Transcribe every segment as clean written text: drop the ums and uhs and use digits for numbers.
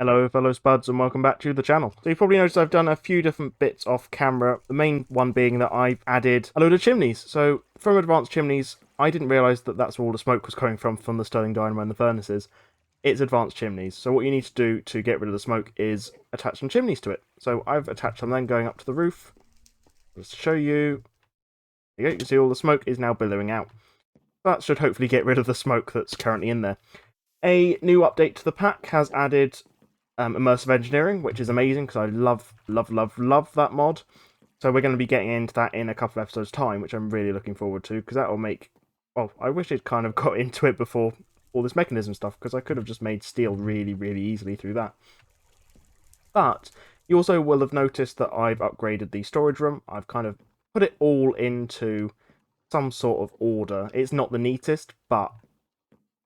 Hello fellow spuds and welcome back to the channel. So you've probably noticed I've done a few different bits off camera, the main one being that I've added a load of chimneys. So from advanced chimneys, I didn't realise that that's where all the smoke was coming from the Sterling Dynamo and the furnaces. It's advanced chimneys, so what you need to do to get rid of the smoke is attach some chimneys to it. So I've attached them then going up to the roof. Just to show you, there you go, you can see all the smoke is now billowing out. That should hopefully get rid of the smoke that's currently in there. A new update to the pack has added immersive engineering, which is amazing because I love that mod. So we're going to be getting into that in a couple of episodes' time, which I'm really looking forward to because that will make. Well, I wish it kind of got into it before all this mechanism stuff because I could have just made steel really easily through that. But you also will have noticed that I've upgraded the storage room. I've kind of put it all into some sort of order. It's not the neatest, but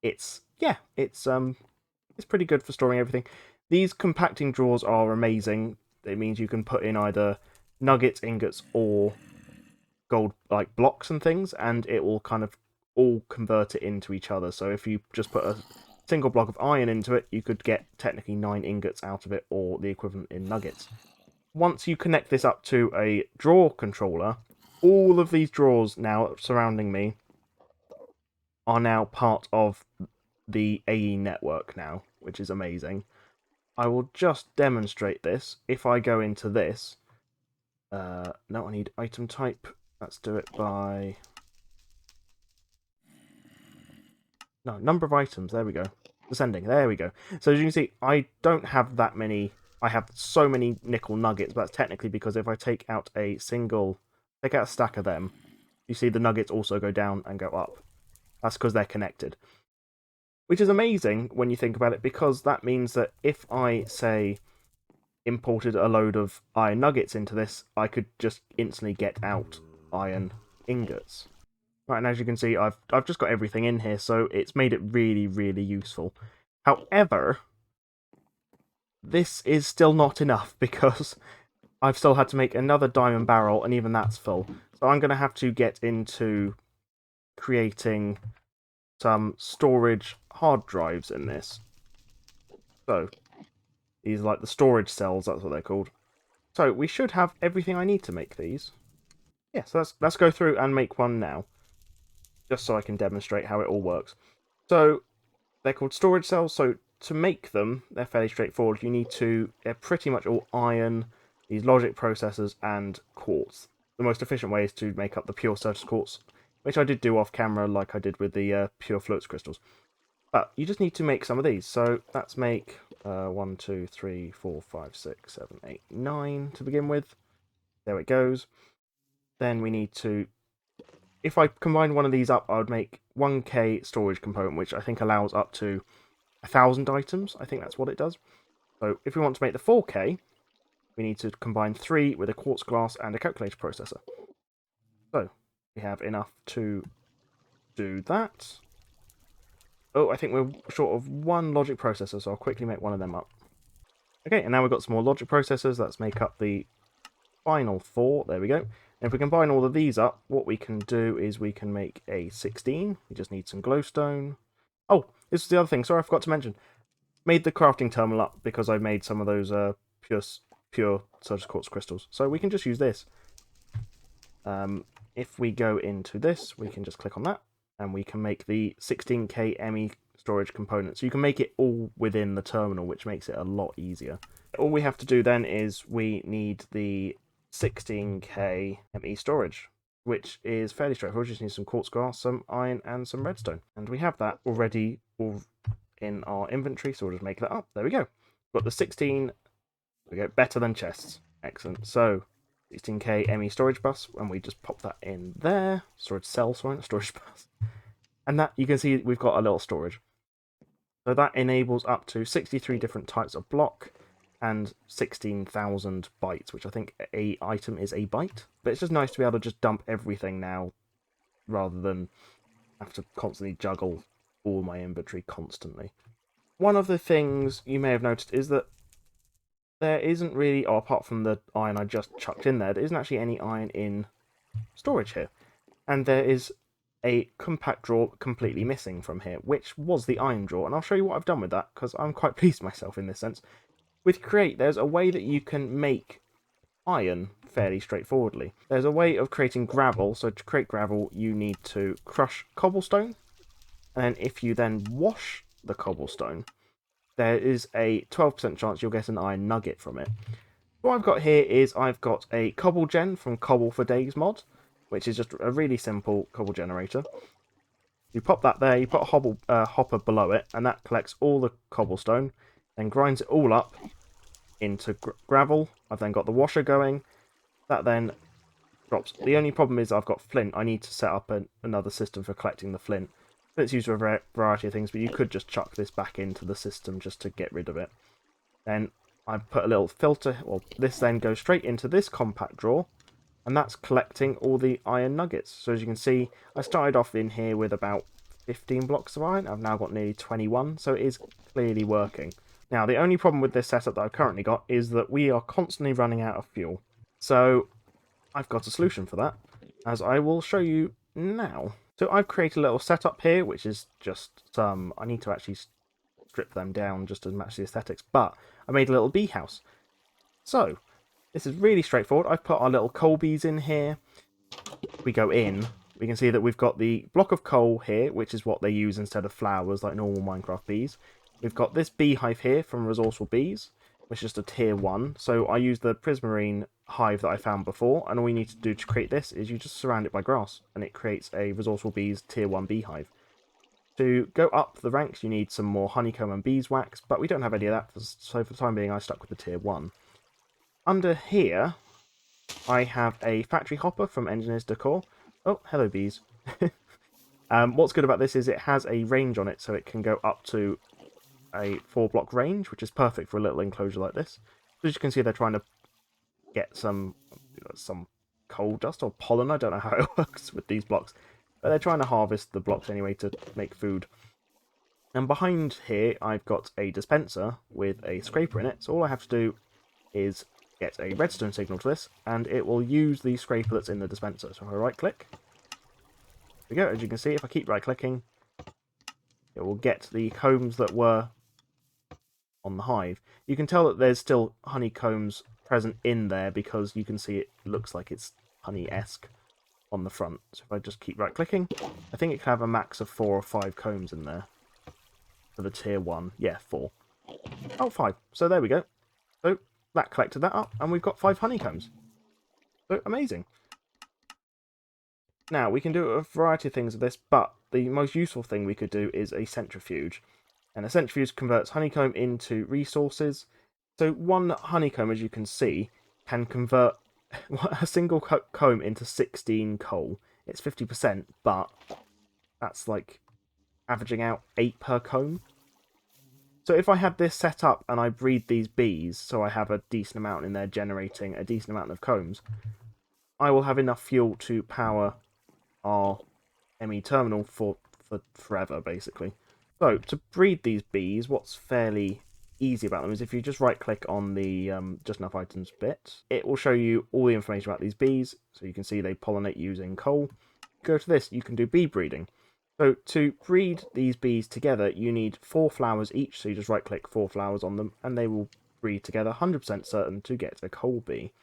it's pretty good for storing everything. These compacting drawers are amazing. It means you can put in either nuggets, ingots, or gold like blocks and things, and it will kind of all convert it into each other. So if you just put a single block of iron into it, you could get technically 9 ingots out of it, or the equivalent in nuggets. Once you connect this up to a drawer controller, all of these drawers now surrounding me are now part of the AE network now, which is amazing. I will just demonstrate this. If I go into this, no, I need item type. Let's do it by number of items. There we go. Descending. There we go. So as you can see, I don't have that many. I have so many nickel nuggets, but that's technically because if I take out a stack of them, you see the nuggets also go down and go up. That's because they're connected. Which is amazing when you think about it, because that means that if I, say, imported a load of iron nuggets into this, I could just instantly get out iron ingots. Right, and as you can see, I've just got everything in here, so it's made it really useful. However, this is still not enough, because I've still had to make another diamond barrel, and even that's full. So I'm going to have to get into creating some storage hard drives in this. So, these are like the storage cells, that's what they're called. So, we should have everything I need to make these. Yeah, so let's go through and make one now. Just so I can demonstrate how it all works. So, they're called storage cells, so to make them, they're fairly straightforward. You need to, they're pretty much all iron, these logic processors, and quartz. The most efficient way is to make up the pure surface quartz, which I did do off camera like I did with the pure floats crystals. But you just need to make some of these. So let's make 1, 2, 3, 4, 5, 6, 7, 8, 9 to begin with. There it goes. Then we need to... If I combine one of these up, I would make 1k storage component, which I think allows up to 1,000 items. I think that's what it does. So if we want to make the 4k, we need to combine 3 with a quartz glass and a calculator processor. So we have enough to do that. Oh, I think we're short of 1 logic processor, so I'll quickly make one of them up. Okay, and now we've got some more logic processors. Let's make up the final 4. There we go. And if we combine all of these up, what we can do is we can make a 16. We just need some glowstone. Oh, this is the other thing. Sorry, I forgot to mention. Made the crafting terminal up because I made some of those pure surface quartz crystals. So we can just use this. If we go into this, we can just click on that. And we can make the 16k ME storage component. So you can make it all within the terminal, which makes it a lot easier. All we have to do then is we need the 16k ME storage, which is fairly straightforward. We just need some quartz glass, some iron, and some redstone. And we have that already in our inventory, so we'll just make that up. There we go. Got the 16. We go better than chests. Excellent. So 16k ME storage bus, and we just pop that in there. Storage cell, sorry, not storage bus. And that, you can see we've got a little storage. So that enables up to 63 different types of block and 16,000 bytes, which I think a item is a byte. But it's just nice to be able to just dump everything now, rather than have to constantly juggle all my inventory constantly. One of the things you may have noticed is that there isn't really, apart from the iron I just chucked in there, there isn't actually any iron in storage here. And there is a compact drawer completely missing from here, which was the iron drawer, and I'll show you what I've done with that, because I'm quite pleased with myself in this sense. With Create, there's a way that you can make iron fairly straightforwardly. There's a way of creating gravel, so to create gravel you need to crush cobblestone, and then if you then wash the cobblestone, there is a 12% chance you'll get an iron nugget from it. What I've got here is I've got a cobble gen from Cobble for Days mod, which is just a really simple cobble generator. You pop that there, you put a hopper below it, and that collects all the cobblestone, then grinds it all up into gravel. I've then got the washer going. That then drops. The only problem is I've got flint. I need to set up another system for collecting the flint. It's used for a variety of things, but you could just chuck this back into the system just to get rid of it. Then I put a little filter, well, this then goes straight into this compact drawer, and that's collecting all the iron nuggets. So as you can see, I started off in here with about 15 blocks of iron. I've now got nearly 21, so it is clearly working. Now, the only problem with this setup that I've currently got is that we are constantly running out of fuel. So I've got a solution for that, as I will show you now. So I've created a little setup here, which is just some... I need to actually strip them down just to match the aesthetics, but I made a little bee house. So this is really straightforward. I've put our little coal bees in here. We go in, we can see that we've got the block of coal here, which is what they use instead of flowers like normal Minecraft bees. We've got this beehive here from Resourceful Bees, which is just a tier 1. So I use the prismarine hive that I found before, and all you need to do to create this is you just surround it by grass, and it creates a Resourceful Bees tier 1 beehive. To go up the ranks, you need some more honeycomb and beeswax, but we don't have any of that, so for the time being I stuck with the tier 1. Under here, I have a factory hopper from Engineer's Decor. Oh, hello bees. What's good about this is it has a range on it, so it can go up to a 4-block range, which is perfect for a little enclosure like this. So as you can see, they're trying to get some coal dust or pollen. I don't know how it works with these blocks, but they're trying to harvest the blocks anyway to make food. And behind here, I've got a dispenser with a scraper in it. So all I have to do is get a redstone signal to this, and it will use the scraper that's in the dispenser. So if I right-click, there we go. As you can see, if I keep right-clicking, it will get the combs that were on the hive. You can tell that there's still honeycombs present in there because you can see it looks like it's honey-esque on the front. So if I just keep right-clicking, I think it can have a max of 4 or 5 combs in there for the tier 1. Yeah, 4. Oh, 5. So there we go. So that collected that up, and we've got 5 honeycombs. So amazing. Now, we can do a variety of things with this, but the most useful thing we could do is a centrifuge. And a centrifuge converts honeycomb into resources. So one honeycomb, as you can see, can convert a single comb into 16 coal. It's 50%, but that's like averaging out 8 per comb. So if I had this set up and I breed these bees, so I have a decent amount in there generating a decent amount of combs, I will have enough fuel to power our ME terminal for forever, basically. So, to breed these bees, what's fairly easy about them is if you just right-click on the Just Enough Items bit, it will show you all the information about these bees. So you can see they pollinate using coal. Go to this, you can do bee breeding. So to breed these bees together, you need 4 flowers each. So you just right-click 4 flowers on them, and they will breed together, 100% certain to get a coal bee.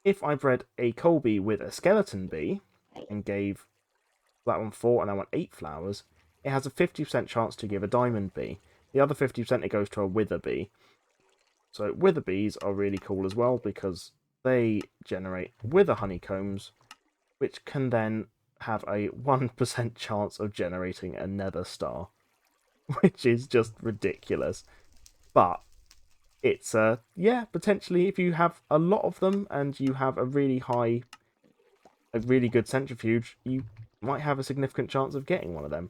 If I bred a coal bee with a skeleton bee, and gave that one 4 and that one 8 flowers, it has a 50% chance to give a diamond bee. The other 50% it goes to a wither bee. So wither bees are really cool as well because they generate wither honeycombs, which can then have a 1% chance of generating a nether star, which is just ridiculous. But it's yeah, potentially if you have a lot of them and you have a really good centrifuge, you might have a significant chance of getting one of them.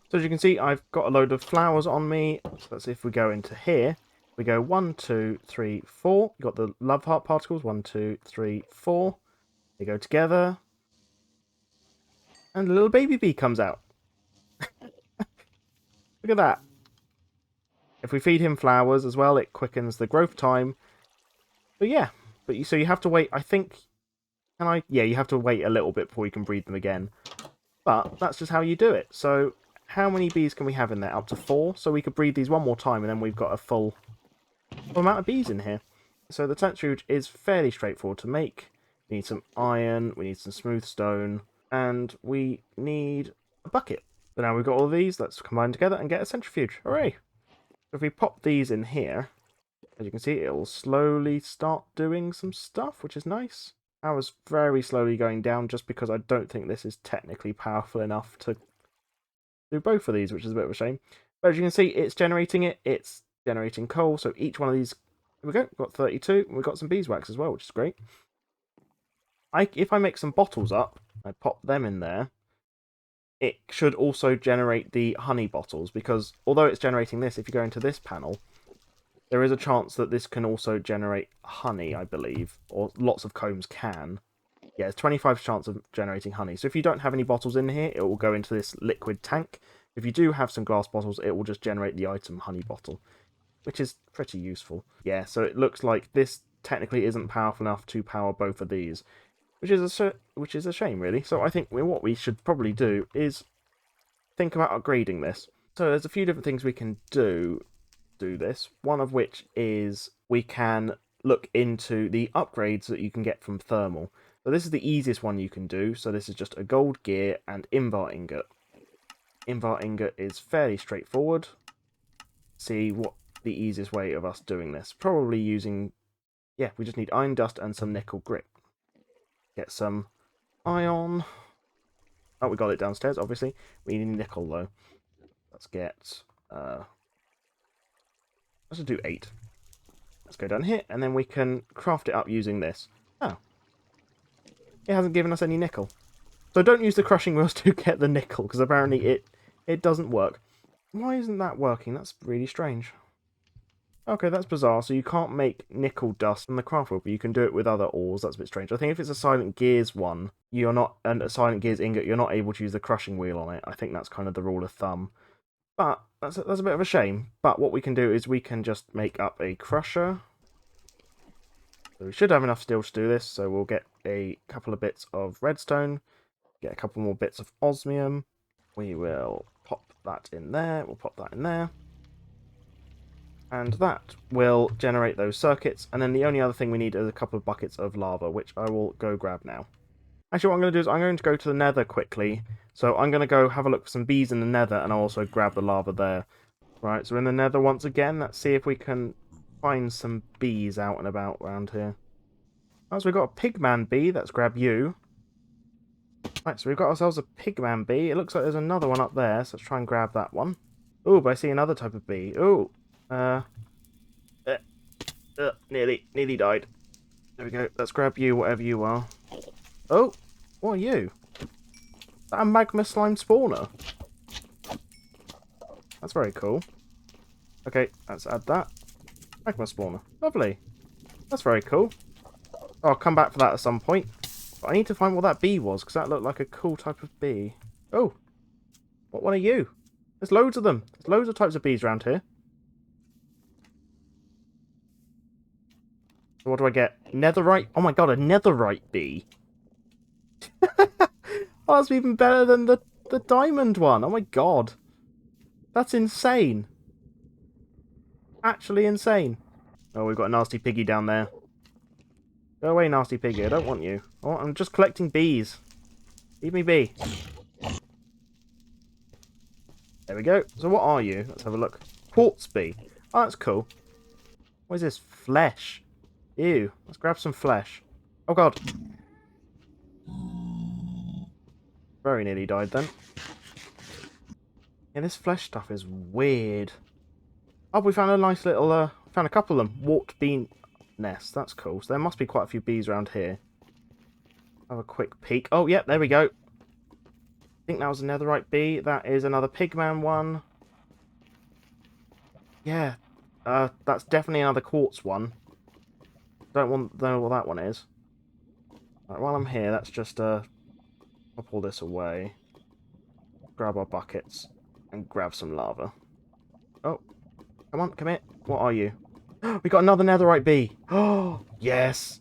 So as you can see, I've got a load of flowers on me. So let's see if we go into here. We go 1, 2, 3, 4. You've got the love heart particles. 1, 2, 3, 4. They go together. And the little baby bee comes out. Look at that. If we feed him flowers as well, it quickens the growth time. But yeah, so you have to wait, I think... Yeah, you have to wait a little bit before you can breed them again. But that's just how you do it. So how many bees can we have in there? Up to 4. So we could breed these one more time, and then we've got a full amount of bees in here. So the centrifuge is fairly straightforward to make. We need some iron, we need some smooth stone, and we need a bucket. So now we've got all of these, let's combine together and get a centrifuge. Hooray! So if we pop these in here, as you can see, it'll slowly start doing some stuff, which is nice. Power's very slowly going down just because I don't think this is technically powerful enough to do both of these, which is a bit of a shame. But as you can see, it's generating coal, so each one of these, here we go, we've got 32, and we've got some beeswax as well, which is great. If I make some bottles up, I pop them in there, it should also generate the honey bottles, because although it's generating this, if you go into this panel, there is a chance that this can also generate honey, I believe, or lots of combs can. Yeah, it's 25% chance of generating honey. So if you don't have any bottles in here, it will go into this liquid tank. If you do have some glass bottles, it will just generate the item honey bottle, which is pretty useful. Yeah, so it looks like this technically isn't powerful enough to power both of these, which is a shame, really. So I think what we should probably do is think about upgrading this. So there's a few different things we can do this. One of which is we can look into the upgrades that you can get from thermal. So this is the easiest one you can do. So this is just a gold gear and invar ingot. Invar ingot is fairly straightforward. See what the easiest way of us doing this. Probably using, yeah, we just need iron dust and some nickel grit. Get some iron. Oh, we got it downstairs, obviously. We need nickel, though. Let's get, let's just do 8. Let's go down here, and then we can craft it up using this. Oh. It hasn't given us any nickel. So don't use the crushing wheels to get the nickel, because apparently it doesn't work. Why isn't that working? That's really strange. Okay, that's bizarre. So you can't make nickel dust from the craft wheel, but you can do it with other ores. That's a bit strange. I think if it's a Silent Gears one, you're not, and a Silent Gears ingot, you're not able to use the crushing wheel on it. I think that's kind of the rule of thumb. But that's a bit of a shame. But what we can do is we can just make up a crusher. So we should have enough steel to do this. So we'll get a couple of bits of redstone, get a couple more bits of osmium. We will pop that in there. We'll pop that in there. And that will generate those circuits. And then the only other thing we need is a couple of buckets of lava, which I will go grab now. Actually, what I'm going to do is I'm going to go to the Nether quickly. So I'm going to go have a look for some bees in the Nether, and I'll also grab the lava there. Right, so in the Nether once again. Let's see if we can find some bees out and about around here. Oh, so we've got a pigman bee. Let's grab you. Right, so we've got ourselves a pigman bee. It looks like there's another one up there, so let's try and grab that one. Oh, but I see another type of bee. Oh. Nearly died. There we go. Let's grab you, whatever you are. Oh, what are you? Is that a magma slime spawner? That's very cool. Okay, let's add that. Magma spawner. Lovely. That's very cool. I'll come back for that at some point. But I need to find what that bee was, because that looked like a cool type of bee. Oh. What one are you? There's loads of them. There's loads of types of bees around here. So what do I get? Netherite? Oh my god, a netherite bee. Oh, that's even better than the diamond one. Oh my god. That's insane. Actually insane. Oh, we've got a nasty piggy down there. Go away, nasty piggy. I don't want you. Oh, I'm just collecting bees. Leave me be. There we go. So what are you? Let's have a look. Quartz bee. Oh, that's cool. What is this? Flesh. Ew. Let's grab some flesh. Oh god. Very nearly died then. Yeah, this flesh stuff is weird. Oh, we found a nice little, found a couple of them. Warped bean nest. That's cool. So there must be quite a few bees around here. Have a quick peek. Oh, yeah, there we go. I think that was a netherite bee. That is another pigman one. Yeah. That's definitely another quartz one. Don't know what that one is. Right, while I'm here, let's just, pop all this away. Grab our buckets. And grab some lava. Oh. Come on, come here. What are you? We got another netherite bee. Oh, yes.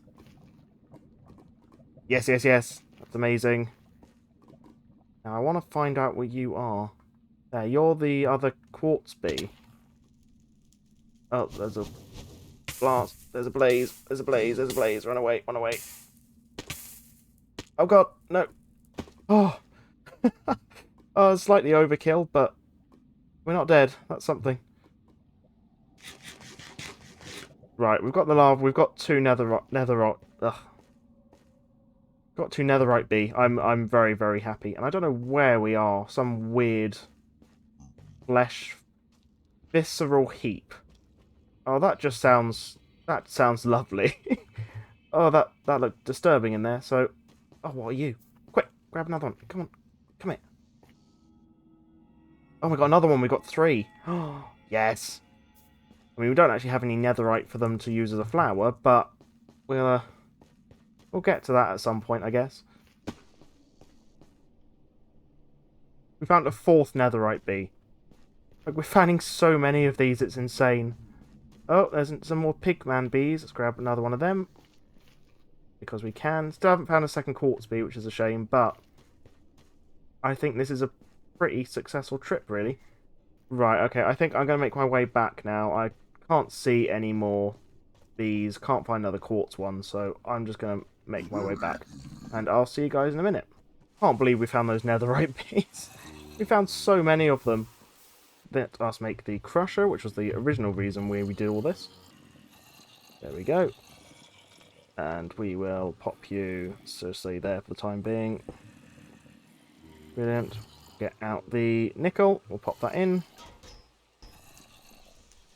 Yes, yes, yes. That's amazing. Now I want to find out where you are. There, you're the other quartz bee. Oh, there's a blast. There's a blaze. There's a blaze. There's a blaze. Run away. Run away. Oh god, no. Oh. Slightly overkill, but we're not dead. That's something. Right, we've got the lava. We've got two netherite. Ugh. Got two netherite bee. I'm very, very happy. And I don't know where we are. Some weird flesh visceral heap. Oh, that sounds lovely. Oh, that looked disturbing in there. So, oh, what are you? Quick, grab another one. Come on, come here. Oh, we got another one. We got 3. Oh, yes. I mean, we don't actually have any netherite for them to use as a flower, but we'll get to that at some point, I guess. We found a 4th netherite bee. Like, we're finding so many of these, it's insane. Oh, there's some more pigman bees. Let's grab another one of them. Because we can. Still haven't found a 2nd quartz bee, which is a shame, but I think this is a pretty successful trip, really. Right, okay, I think I'm going to make my way back now. I can't see any more bees. Can't find another quartz one, so I'm just going to make my way back. And I'll see you guys in a minute. Can't believe we found those netherite bees. We found so many of them. Let us make the crusher, which was the original reason we did all this. There we go. And we will pop you seriously there for the time being. Brilliant. Get out the nickel. We'll pop that in.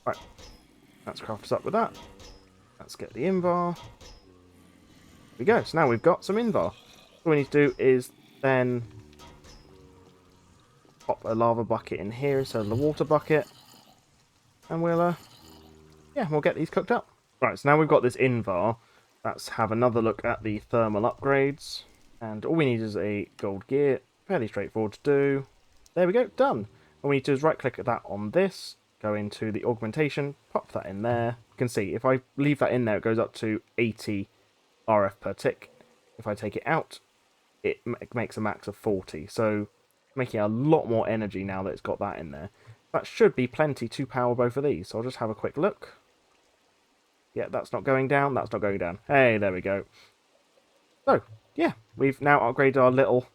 Right. Let's craft us up with that. Let's get the invar. There we go. So now we've got some invar. All we need to do is then pop a lava bucket in here instead of the water bucket. And we'll get these cooked up. Right, so now we've got this invar. Let's have another look at the thermal upgrades. And all we need is a gold gear. Fairly straightforward to do. There we go, done. All we need to do is right click that on this, go into the augmentation, pop that in there. You can see if I leave that in there, it goes up to 80 RF per tick. If I take it out, it makes a max of 40. So making a lot more energy now that it's got that in there. That should be plenty to power both of these. So I'll just have a quick look. Yeah, that's not going down. That's not going down. Hey, there we go. So, yeah, we've now upgraded our little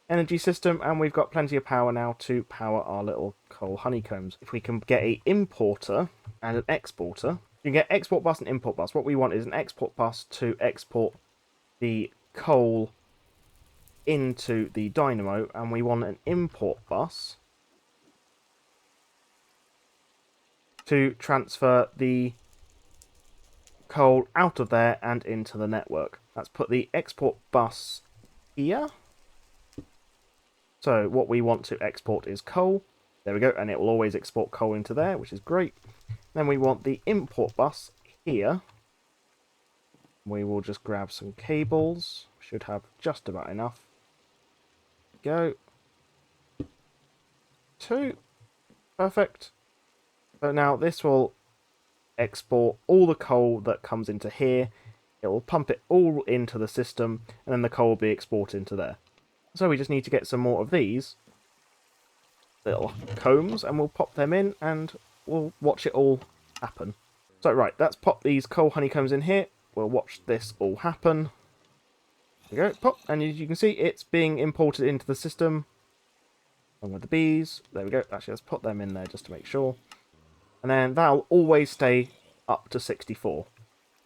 energy system, and we've got plenty of power now to power our little coal honeycombs. If we can get an importer and an exporter, you can get export bus and import bus. What we want is an export bus to export the coal into the dynamo, and we want an import bus to transfer the coal out of there and into the network. Let's put the export bus here. So what we want to export is coal. There we go, and it will always export coal into there, which is great. Then we want the import bus here. We will just grab some cables. Should have just about enough. Go. 2. Perfect. So now this will export all the coal that comes into here. It will pump it all into the system, and then the coal will be exported into there. So we just need to get some more of these little combs, and we'll pop them in, and we'll watch it all happen. So right, let's pop these coal honeycombs in here. We'll watch this all happen. There we go, pop, and as you can see, it's being imported into the system. Along with the bees. There we go. Actually, let's put them in there just to make sure. And then that'll always stay up to 64,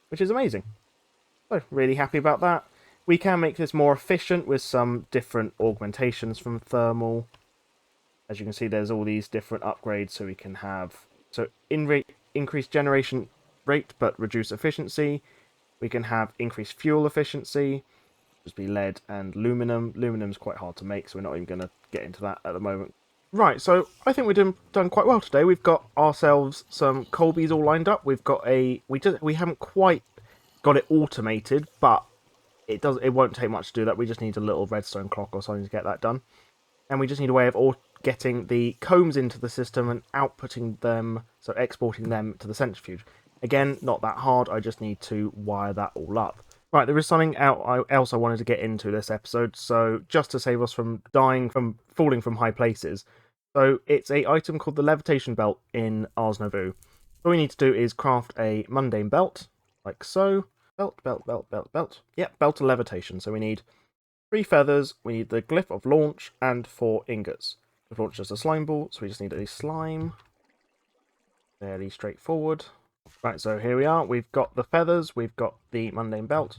which is amazing. So, really happy about that. We can make this more efficient with some different augmentations from thermal. As you can see, there's all these different upgrades, so we can have increased generation rate but reduce efficiency. We can have increased fuel efficiency, just be lead and aluminum. Aluminum's quite hard to make, so we're not even going to get into that at the moment. Right, so I think we've done quite well today. We've got ourselves some coal bees all lined up. We've got we haven't quite got it automated, but it won't take much to do that. We just need a little redstone clock or something to get that done. And we just need a way of getting the combs into the system and outputting them, so exporting them to the centrifuge. Again, not that hard, I just need to wire that all up. Right, there is something else I wanted to get into this episode, so just to save us from dying from falling from high places. So it's a item called the Levitation Belt in IslandPotato. All we need to do is craft a mundane belt, like so. Belt, belt, belt, belt, belt. Yep, belt of levitation. So we need 3 feathers, we need the glyph of launch, and 4 ingots. The launch is a slime ball, so we just need a slime. Fairly straightforward. Right, so here we are. We've got the feathers, we've got the mundane belt.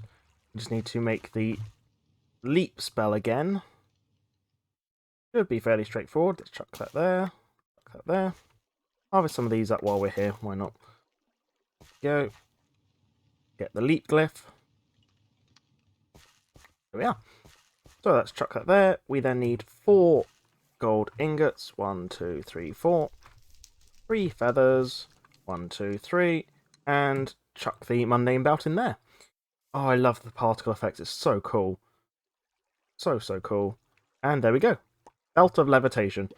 We just need to make the leap spell again. Should be fairly straightforward. Let's chuck that there. Chuck that there. Harvest some of these up while we're here. Why not? Go. Get the leap glyph. There we are. So let's chuck that there. We then need 4 gold ingots. 1, 2, 3, 4. 3 feathers. 1, 2, 3. And chuck the mundane belt in there. Oh, I love the particle effects. It's so cool. So cool. And there we go. Belt of levitation.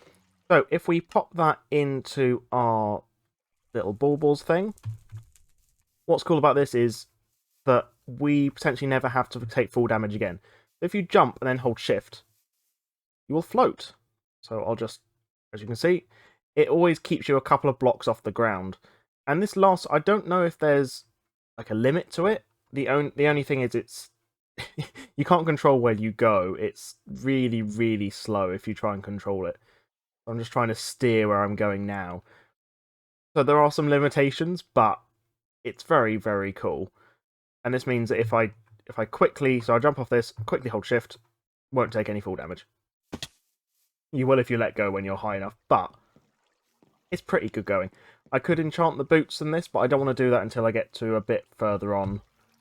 So if we pop that into our little baubles thing, what's cool about this is that we potentially never have to take full damage again. If you jump and then hold shift, you will float. So I'll just, as you can see, it always keeps you a couple of blocks off the ground. And this lasts, I don't know if there's like a limit to it. The only thing is it's you can't control where you go. It's really, really slow if you try and control it. I'm just trying to steer where I'm going now. So there are some limitations, but it's very, very cool. And this means that if I quickly, so I jump off this, quickly hold shift, won't take any full damage. You will if you let go when you're high enough, but it's pretty good going. I could enchant the boots in this, but I don't want to do that until I get to a bit further on.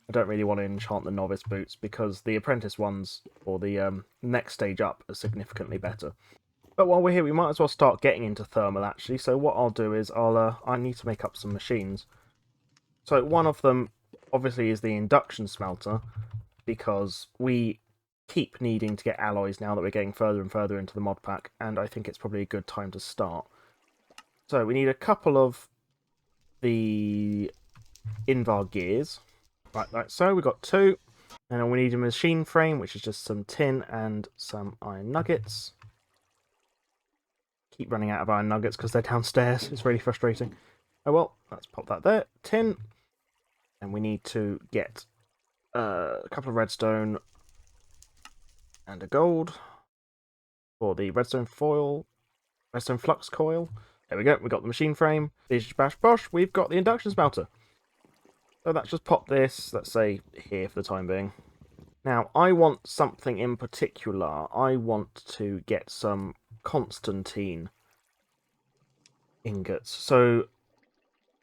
I don't really want to enchant the novice boots because the apprentice ones, or the next stage up, are significantly better. But while we're here, we might as well start getting into thermal, actually. So what I'll do is I need to make up some machines. So one of them, obviously, is the Induction Smelter, because we keep needing to get alloys now that we're getting further and further into the mod pack, and I think it's probably a good time to start. So we need a couple of the Invar gears. Right, so we've got 2. And then we need a machine frame, which is just some tin and some iron nuggets. Keep running out of iron nuggets because they're downstairs. It's really frustrating. Oh well, let's pop that there. Tin. And we need to get a couple of redstone and a gold for the redstone foil, redstone flux coil. There we go, we got the machine frame. Bish bash bosh, we've got the induction smelter. So let's just pop this, let's say, here for the time being. Now, I want something in particular. I want to get some Constantine ingots. So,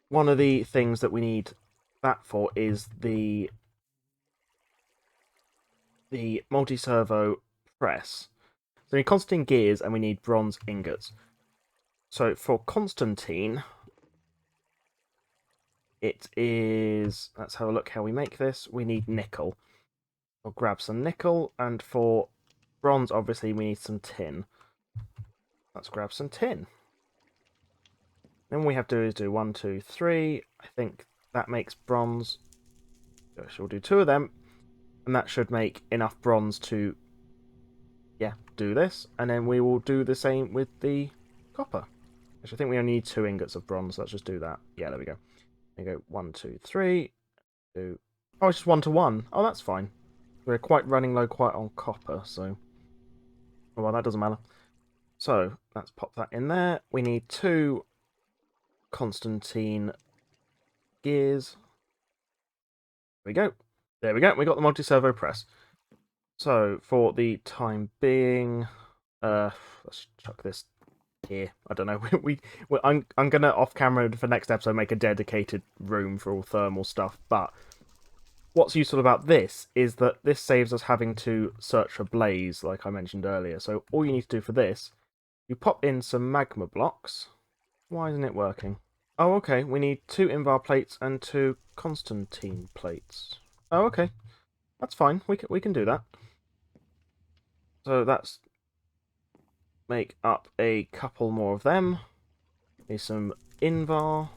one of the things that we need that for is the multi-servo press. So we need Constantine gears and we need bronze ingots. So for Constantine, it is, let's have a look how we make this. We need nickel. I'll grab some nickel, and for bronze, obviously, we need some tin. Let's grab some tin. Then what we have to do is do 1, 2, 3. I think that makes bronze. So we'll do 2 of them, and that should make enough bronze to, yeah, do this. And then we will do the same with the copper. Which I think we only need 2 ingots of bronze. Let's just do that. Yeah, there we go. There we go. 1, 2, 3. 2. Oh, it's just 1 to 1. Oh, that's fine. We're quite running low quite on copper, so... Oh, well, that doesn't matter. So, let's pop that in there. We need 2 Constantine gears. There we go. There we go. We got the multi-servo press. So, for the time being... let's chuck this here. I don't know. I'm gonna, off-camera for next episode, make a dedicated room for all thermal stuff, but... What's useful about this is that this saves us having to search for blaze, like I mentioned earlier. So all you need to do for this, you pop in some magma blocks. Why isn't it working? Oh, okay. We need 2 Invar plates and 2 Constantine plates. Oh, okay. That's fine. We can do that. So that's make up a couple more of them. Need some Invar.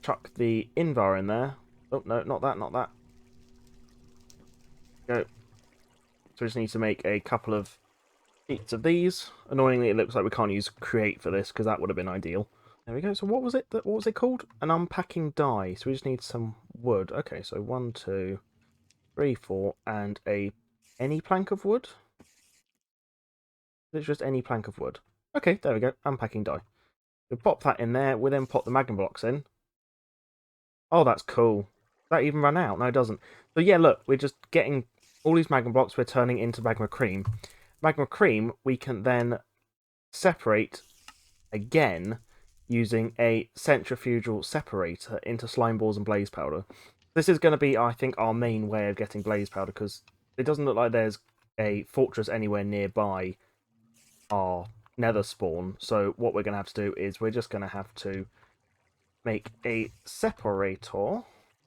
Chuck the Invar in there. Oh, no, not that, not that. Go. So we just need to make a couple of sheets of these. Annoyingly, it looks like we can't use create for this, because that would have been ideal. There we go. So what was it? What was it called? An unpacking die. So we just need some wood. Okay, so 1, 2, 3, 4, and any plank of wood? It's just any plank of wood. Okay, there we go. Unpacking die. We pop that in there. We then pop the magma blocks in. Oh, that's cool. Does that even run out? No, it doesn't. So yeah, look, we're just getting all these magma blocks. We're turning into magma cream. Magma cream we can then separate again using a centrifugal separator into slime balls and blaze powder. This is going to be, I think, our main way of getting blaze powder, because it doesn't look like there's a fortress anywhere nearby our nether spawn. So what we're going to have to do is we're just going to have to make a separator.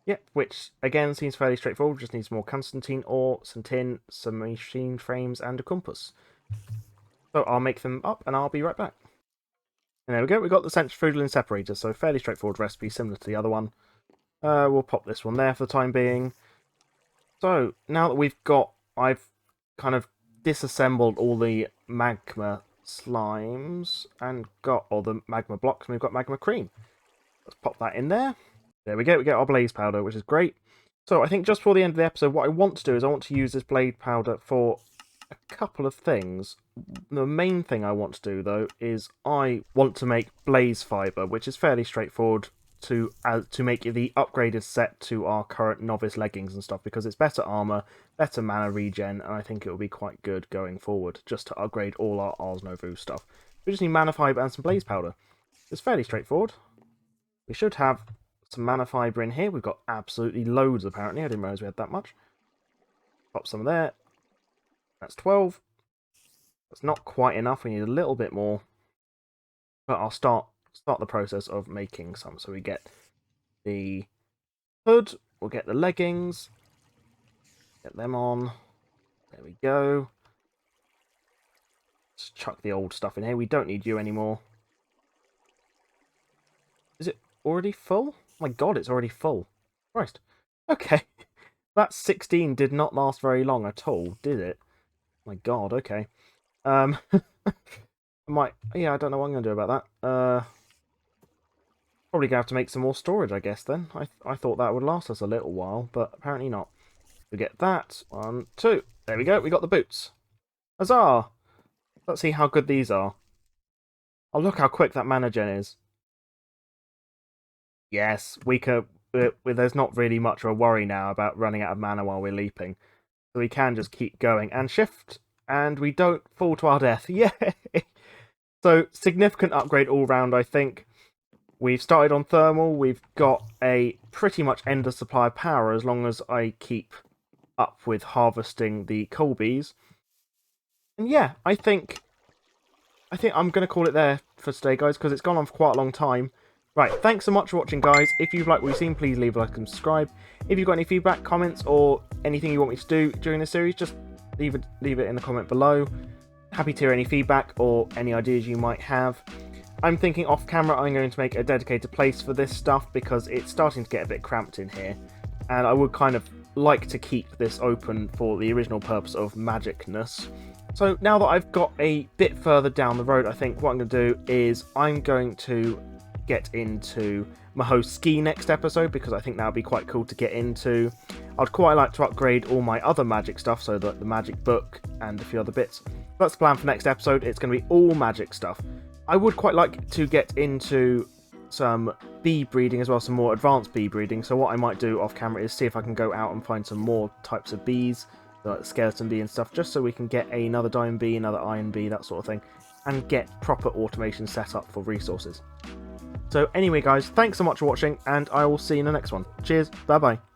Yep, which again seems fairly straightforward. Just needs more Constantine ore, some tin, some machine frames, and a compass. So I'll make them up and I'll be right back. And there we go, we got the centrifugal and separator, so fairly straightforward recipe, similar to the other one. We'll pop this one there for the time being. So, now that I've kind of disassembled all the magma slimes and got all the magma blocks, and we've got magma cream. Let's pop that in there. There we go, we get our blaze powder, which is great. So, I think just before the end of the episode, what I want to do is I want to use this blaze powder for a couple of things. The main thing I want to do, though, is I want to make blaze fiber, which is fairly straightforward to make the upgraded set to our current novice leggings and stuff, because it's better armor, better mana regen, and I think it will be quite good going forward, just to upgrade all our Ars Novu stuff. We just need mana fiber and some blaze powder. It's fairly straightforward. We should have some mana fiber in here. We've got absolutely loads, apparently. I didn't realise we had that much. Pop some there. That's 12. That's not quite enough. We need a little bit more. But I'll start the process of making some. So we get the hood. We'll get the leggings. Get them on. There we go. Let's chuck the old stuff in here. We don't need you anymore. Is it already full? Oh my god, it's already full. Christ. Okay. That 16 did not last very long at all, did it? My god, okay. Yeah, I don't know what I'm going to do about that. Probably going to have to make some more storage, I guess, then. I thought that would last us a little while, but apparently not. We get that. 1, 2. There we go, we got the boots. Huzzah! Let's see how good these are. Oh, look how quick that mana gen is. Yes, there's not really much of a worry now about running out of mana while we're leaping. So we can just keep going and shift, and we don't fall to our death. Yay! So, significant upgrade all round, I think. We've started on thermal, we've got a pretty much endless supply of power as long as I keep up with harvesting the coal bees. And yeah, I think I'm going to call it there for today, guys, because it's gone on for quite a long time. Right, thanks so much for watching, guys. If you've liked what you've seen, please leave a like and subscribe. If you've got any feedback, comments, or anything you want me to do during this series, just leave it in the comment below. Happy to hear any feedback or any ideas you might have. I'm thinking off camera I'm going to make a dedicated place for this stuff, because it's starting to get a bit cramped in here. And I would kind of like to keep this open for the original purpose of magicness. So now that I've got a bit further down the road, I think what I'm going to do is I'm going to get into Maho's ski next episode, because I think that would be quite cool to get into. I'd quite like to upgrade all my other magic stuff, so that the magic book and a few other bits. That's the plan for next episode. It's going to be all magic stuff. I would quite like to get into some bee breeding as well, some more advanced bee breeding. So what I might do off camera is see if I can go out and find some more types of bees, like skeleton bee and stuff, just so we can get another diamond bee, another iron bee, that sort of thing, and get proper automation set up for resources. So anyway, guys, thanks so much for watching, and I will see you in the next one. Cheers, bye-bye.